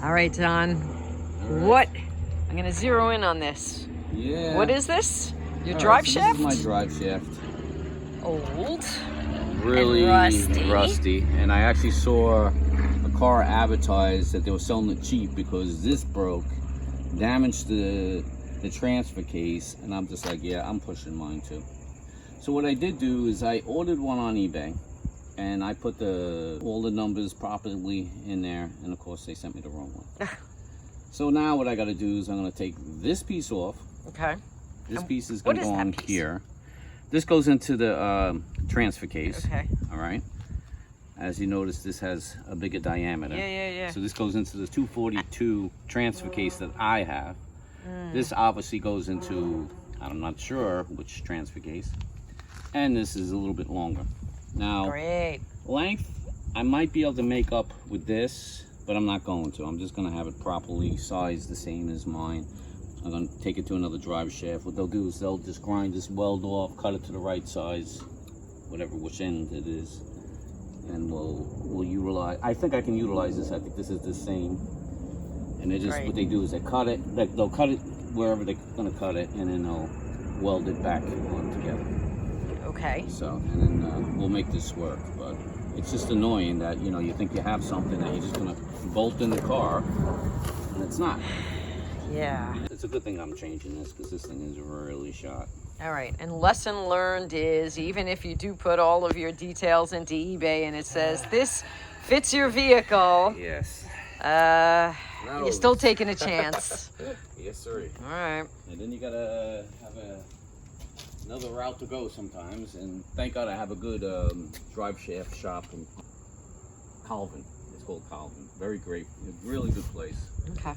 All right, Don. All right. What? I'm going to zero in on this. Yeah. What is this? Your All drive right, so shaft? This is my drive shaft. Old. Really And rusty. And I actually saw a car advertised that they were selling it cheap because this broke, damaged the transfer case, and I'm just like, yeah, I'm pushing mine too. So what I did do is I ordered one on eBay, and I put all the numbers properly in there, and of course they sent me the wrong one. So now what I got to do is I'm going to take this piece off. Okay. This piece is going to go on piece? here. This goes into the transfer case. Okay. All right. As you notice, this has a bigger diameter. Yeah. So this goes into the 242 transfer case that I have. This obviously goes into, I'm not sure which transfer case. And this is a little bit longer. Now, Great. length, I might be able to make up with this, but I'm not going to. I'm just going to have it properly sized the same as mine. I'm going to take it to another drive shaft. What they'll do is they'll just grind this weld off, cut it to the right size, whatever which end it is, and we'll utilize. I think I can utilize this. I think this is the same. And they just Great. what they do is they cut it. They'll cut it wherever they're going to cut it, and then they'll weld it back on together. Okay. So, and then we'll make this work. But it's just annoying that you think you have something that you're just going to bolt in the car, and it's not. Yeah. It's a good thing I'm changing this because this thing is really shot. All right. And lesson learned is even if you do put all of your details into eBay and it says this fits your vehicle, Yes. you're still taking a chance. Yes, sir. All right. And then you gotta have another route to go sometimes. And thank God I have a good drive shaft shop in Calvin. It's called Calvin. Very great, really good place. Okay.